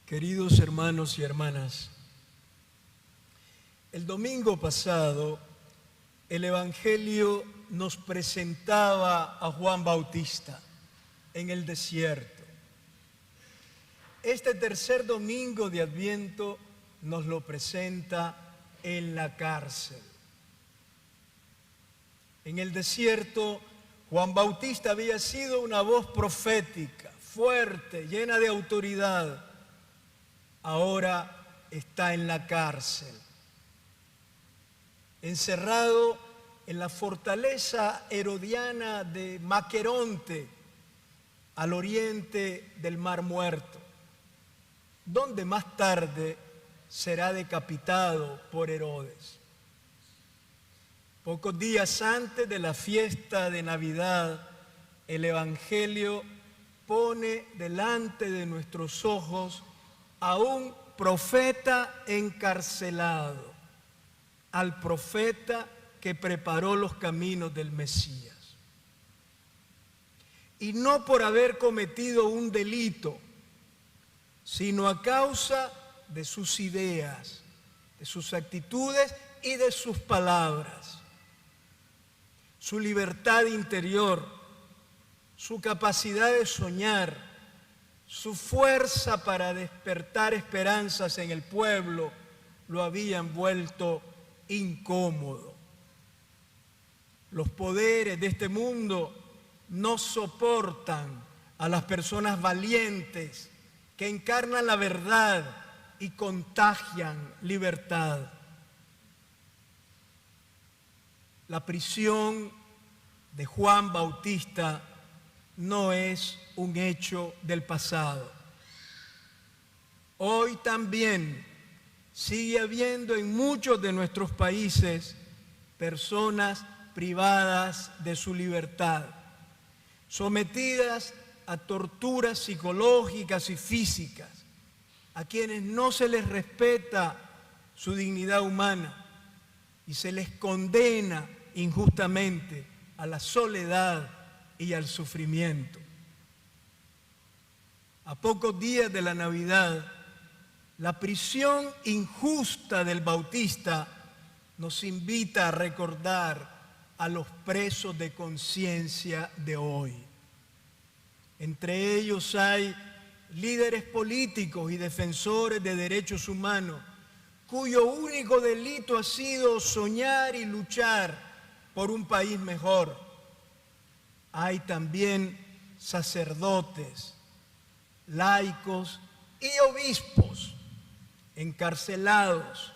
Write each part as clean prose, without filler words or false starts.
Queridos hermanos y hermanas, el domingo pasado el Evangelio nos presentaba a Juan Bautista en el desierto. Este tercer domingo de Adviento nos lo presenta en la cárcel. En el desierto, Juan Bautista había sido una voz profética, fuerte, llena de autoridad. Ahora está en la cárcel, encerrado en la fortaleza herodiana de Maqueronte, al oriente del Mar Muerto, donde más tarde será decapitado por Herodes. Pocos días antes de la fiesta de Navidad, el Evangelio pone delante de nuestros ojos a un profeta encarcelado, al profeta que preparó los caminos del Mesías. Y no por haber cometido un delito, sino a causa de sus ideas, de sus actitudes y de sus palabras. Su libertad interior, su capacidad de soñar, su fuerza para despertar esperanzas en el pueblo lo habían vuelto incómodo. Los poderes de este mundo no soportan a las personas valientes que encarnan la verdad y contagian libertad. La prisión de Juan Bautista no es un hecho del pasado. Hoy también sigue habiendo en muchos de nuestros países personas privadas de su libertad, sometidas a torturas psicológicas y físicas, a quienes no se les respeta su dignidad humana y se les condena injustamente a la soledad y al sufrimiento. A pocos días de la Navidad, la prisión injusta del Bautista nos invita a recordar a los presos de conciencia de hoy. Entre ellos hay líderes políticos y defensores de derechos humanos, cuyo único delito ha sido soñar y luchar por un país mejor. Hay también sacerdotes, laicos y obispos encarcelados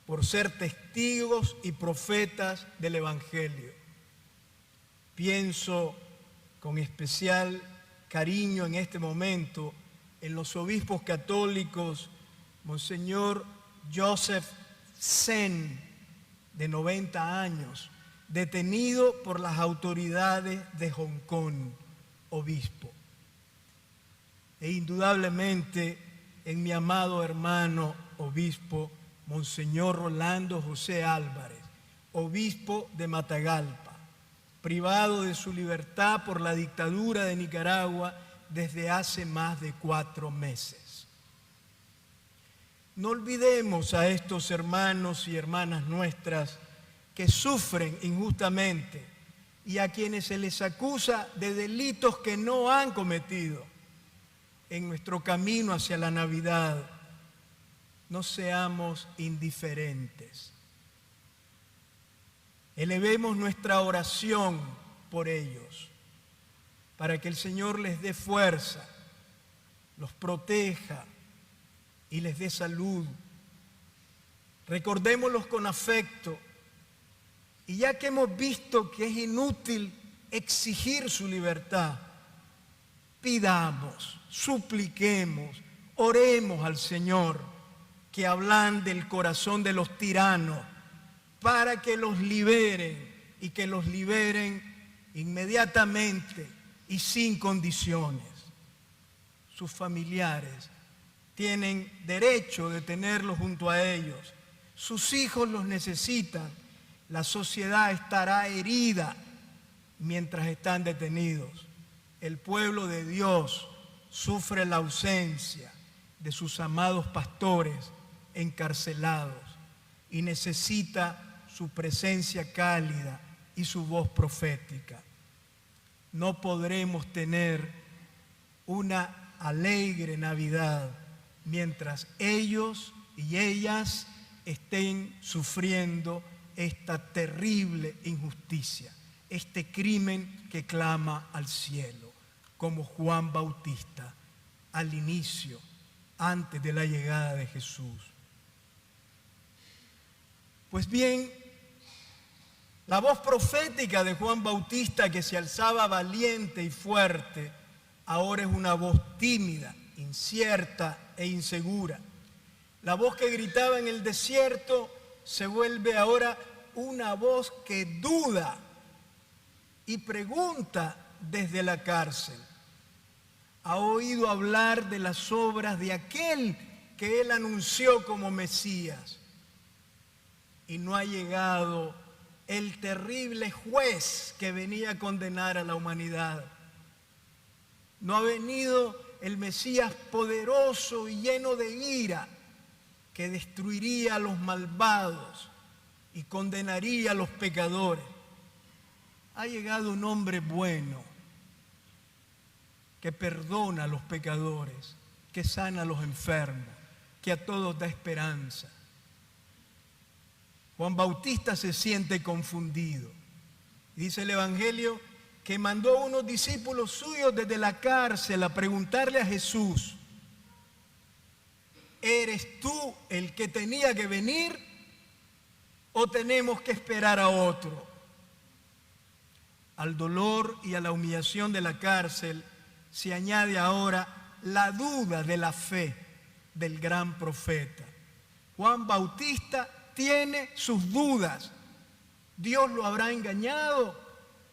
por ser testigos y profetas del Evangelio. Pienso con especial cariño en este momento en los obispos católicos, Monseñor Joseph Sen, de 90 años, detenido por las autoridades de Hong Kong, obispo. E indudablemente en mi amado hermano obispo, Monseñor Rolando José Álvarez, obispo de Matagalpa, privado de su libertad por la dictadura de Nicaragua desde hace más de 4 meses. No olvidemos a estos hermanos y hermanas nuestras que sufren injustamente y a quienes se les acusa de delitos que no han cometido. En nuestro camino hacia la Navidad, no seamos indiferentes. Elevemos nuestra oración por ellos, para que el Señor les dé fuerza, los proteja y les dé salud. Recordémoslos con afecto, y ya que hemos visto que es inútil exigir su libertad, pidamos, supliquemos, oremos al Señor que ablande el corazón de los tiranos para que los liberen y que los liberen inmediatamente y sin condiciones. Sus familiares tienen derecho de tenerlos junto a ellos. Sus hijos los necesitan. La sociedad estará herida mientras están detenidos. El pueblo de Dios sufre la ausencia de sus amados pastores encarcelados y necesita su presencia cálida y su voz profética. No podremos tener una alegre Navidad mientras ellos y ellas estén sufriendo esta terrible injusticia, este crimen que clama al cielo, como Juan Bautista al inicio, antes de la llegada de Jesús. Pues bien, la voz profética de Juan Bautista, que se alzaba valiente y fuerte, ahora es una voz tímida, incierta e insegura. La voz que gritaba en el desierto se vuelve ahora una voz que duda y pregunta desde la cárcel. Ha oído hablar de las obras de aquel que él anunció como Mesías, y no ha llegado el terrible juez que venía a condenar a la humanidad. No ha venido el Mesías poderoso y lleno de ira que destruiría a los malvados y condenaría a los pecadores. Ha llegado un hombre bueno que perdona a los pecadores, que sana a los enfermos, que a todos da esperanza. Juan Bautista se siente confundido. Dice el Evangelio que mandó a unos discípulos suyos desde la cárcel a preguntarle a Jesús: ¿eres tú el que tenía que venir o tenemos que esperar a otro? Al dolor y a la humillación de la cárcel se añade ahora la duda de la fe del gran profeta. Juan Bautista tiene sus dudas. ¿Dios lo habrá engañado?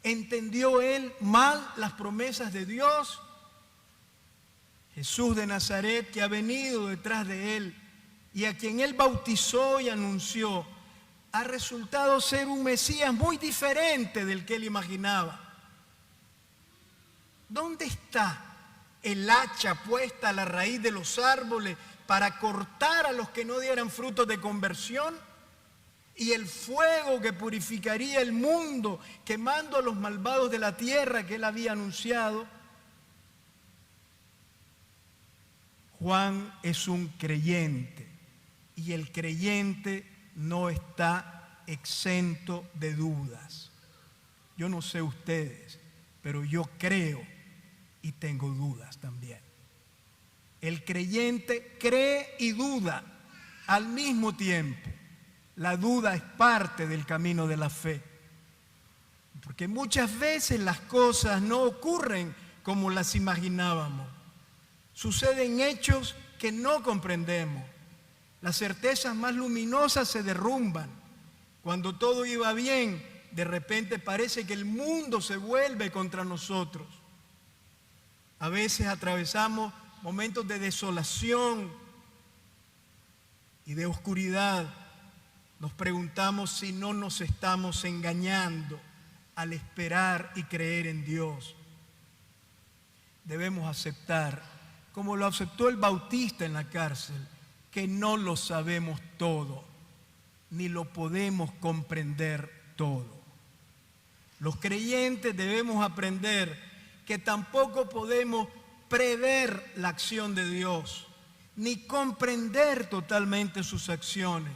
¿Entendió él mal las promesas de Dios? Jesús de Nazaret, que ha venido detrás de él y a quien él bautizó y anunció, ha resultado ser un Mesías muy diferente del que él imaginaba. ¿Dónde está el hacha puesta a la raíz de los árboles para cortar a los que no dieran frutos de conversión? Y el fuego que purificaría el mundo, quemando a los malvados de la tierra que él había anunciado. Juan es un creyente y el creyente no está exento de dudas. Yo no sé ustedes, pero yo creo y tengo dudas también. El creyente cree y duda al mismo tiempo. La duda es parte del camino de la fe, porque muchas veces las cosas no ocurren como las imaginábamos. Suceden hechos que no comprendemos. Las certezas más luminosas se derrumban. Cuando todo iba bien, de repente parece que el mundo se vuelve contra nosotros. A veces atravesamos momentos de desolación y de oscuridad. Nos preguntamos si no nos estamos engañando al esperar y creer en Dios. Debemos aceptar, como lo aceptó el Bautista en la cárcel, que no lo sabemos todo, ni lo podemos comprender todo. Los creyentes debemos aprender que tampoco podemos prever la acción de Dios, ni comprender totalmente sus acciones.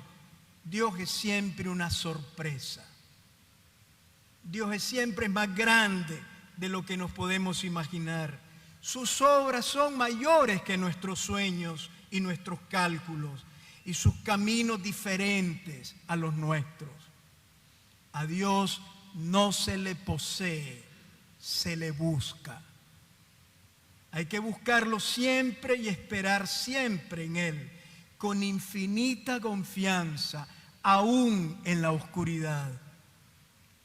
Dios es siempre una sorpresa. Dios es siempre más grande de lo que nos podemos imaginar. Sus obras son mayores que nuestros sueños y nuestros cálculos, y sus caminos diferentes a los nuestros. A Dios no se le posee, se le busca. Hay que buscarlo siempre y esperar siempre en Él, con infinita confianza, aún en la oscuridad.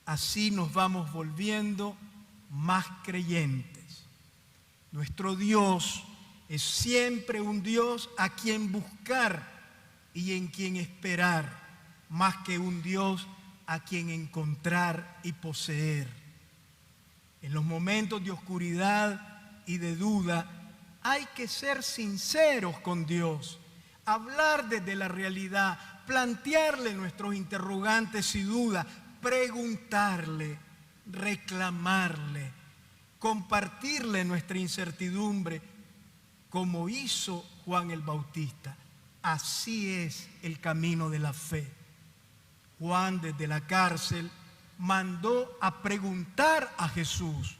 Así nos vamos volviendo más creyentes. Nuestro Dios es siempre un Dios a quien buscar y en quien esperar, más que un Dios a quien encontrar y poseer. En los momentos de oscuridad y de duda, Hay que ser sinceros con Dios, hablar desde la realidad, plantearle nuestros interrogantes y dudas, preguntarle, reclamarle, compartirle nuestra incertidumbre, como hizo Juan el Bautista. Así es el camino de la fe. Juan, desde la cárcel, mandó a preguntar a Jesús.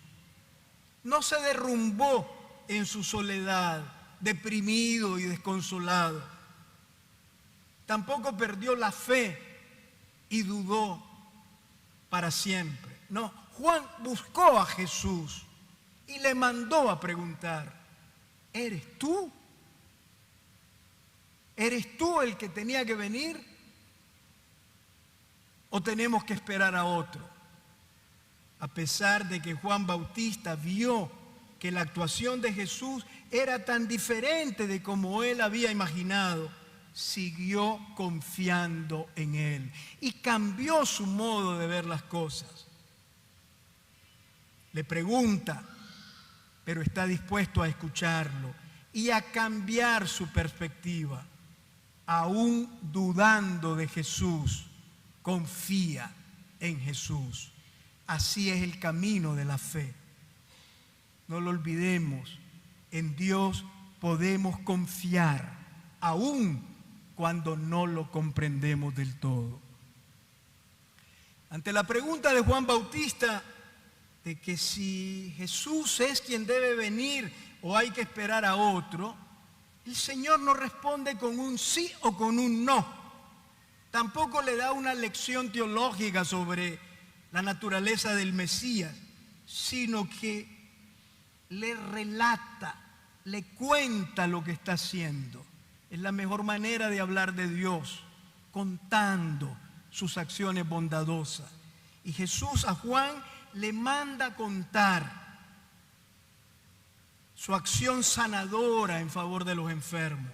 No se derrumbó en su soledad, deprimido y desconsolado. Tampoco perdió la fe y dudó para siempre. No, Juan buscó a Jesús y le mandó a preguntar: ¿eres tú? ¿Eres tú el que tenía que venir? ¿O tenemos que esperar a otro? A pesar de que Juan Bautista vio que la actuación de Jesús era tan diferente de como él había imaginado, siguió confiando en él y cambió su modo de ver las cosas. Le pregunta, pero está dispuesto a escucharlo y a cambiar su perspectiva. Aún dudando de Jesús, confía en Jesús. Así es el camino de la fe. No lo olvidemos, en Dios podemos confiar, aún cuando no lo comprendemos del todo. Ante la pregunta de Juan Bautista de que si Jesús es quien debe venir o hay que esperar a otro, el Señor no responde con un sí o con un no. Tampoco le da una lección teológica sobre la naturaleza del Mesías, sino que le relata, le cuenta lo que está haciendo. Es la mejor manera de hablar de Dios, contando sus acciones bondadosas. Y Jesús a Juan le manda contar su acción sanadora en favor de los enfermos,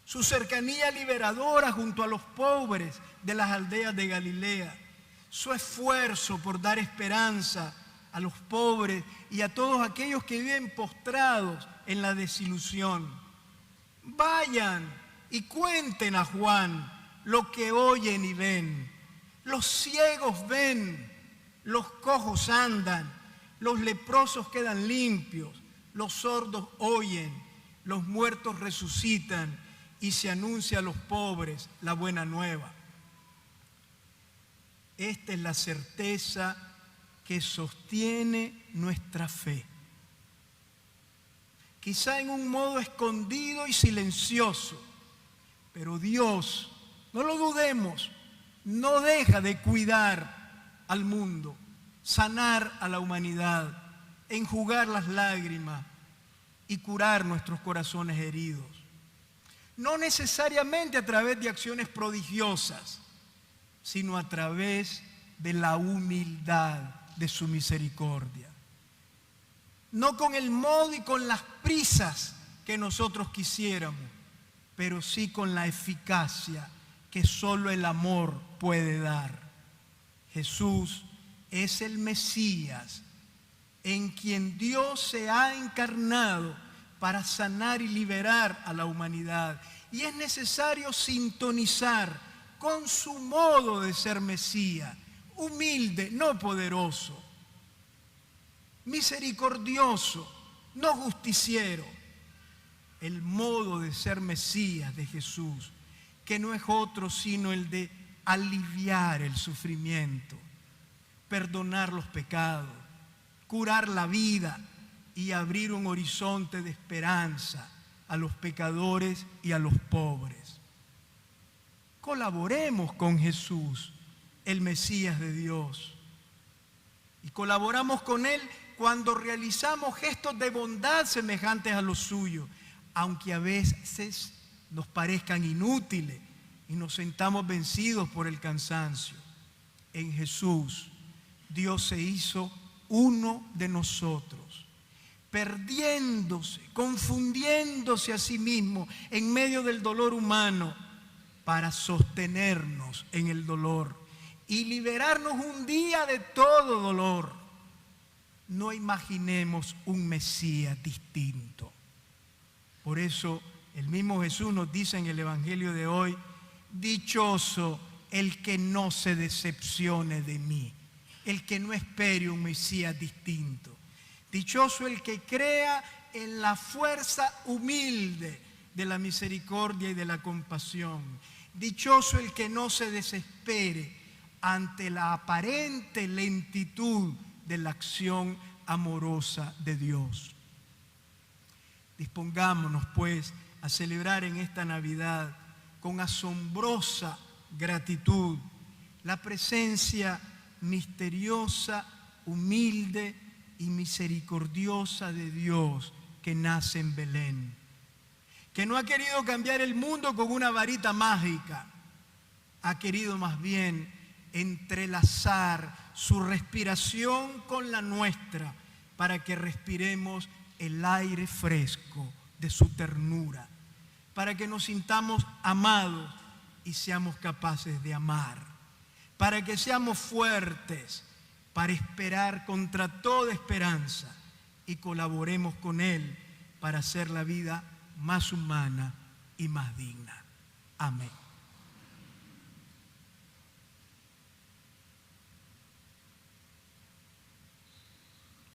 su cercanía liberadora junto a los pobres de las aldeas de Galilea, su esfuerzo por dar esperanza a los pobres y a todos aquellos que viven postrados en la desilusión. Vayan y cuenten a Juan lo que oyen y ven. Los ciegos ven, los cojos andan, los leprosos quedan limpios, los sordos oyen, los muertos resucitan y se anuncia a los pobres la buena nueva. Esta es la certeza que sostiene nuestra fe. Quizá en un modo escondido y silencioso, pero Dios, no lo dudemos, no deja de cuidar al mundo, sanar a la humanidad, enjugar las lágrimas y curar nuestros corazones heridos. No necesariamente a través de acciones prodigiosas, sino a través de la humildad de su misericordia. No con el modo y con las prisas que nosotros quisiéramos, pero sí con la eficacia que solo el amor puede dar. Jesús es el Mesías en quien Dios se ha encarnado para sanar y liberar a la humanidad. Y es necesario sintonizar con su modo de ser Mesías, humilde, no poderoso, misericordioso, no justiciero. El modo de ser Mesías de Jesús, que no es otro sino el de aliviar el sufrimiento, perdonar los pecados, curar la vida y abrir un horizonte de esperanza a los pecadores y a los pobres. Colaboremos con Jesús, el Mesías de Dios. Y colaboramos con Él cuando realizamos gestos de bondad semejantes a los suyos, aunque a veces nos parezcan inútiles y nos sentamos vencidos por el cansancio. En Jesús, Dios se hizo uno de nosotros, perdiéndose, confundiéndose a sí mismo en medio del dolor humano para sostenernos en el dolor y liberarnos un día de todo dolor. No imaginemos un Mesías distinto. Por eso el mismo Jesús nos dice en el Evangelio de hoy: dichoso el que no se decepcione de mí, el que no espere un Mesías distinto. Dichoso el que crea en la fuerza humilde de la misericordia y de la compasión. Dichoso el que no se desespere ante la aparente lentitud de la acción amorosa de Dios. Dispongámonos, pues, a celebrar en esta Navidad con asombrosa gratitud la presencia misteriosa, humilde y misericordiosa de Dios que nace en Belén, que no ha querido cambiar el mundo con una varita mágica, ha querido más bien entrelazar su respiración con la nuestra para que respiremos el aire fresco de su ternura, para que nos sintamos amados y seamos capaces de amar, para que seamos fuertes para esperar contra toda esperanza y colaboremos con Él para hacer la vida más humana y más digna. Amén.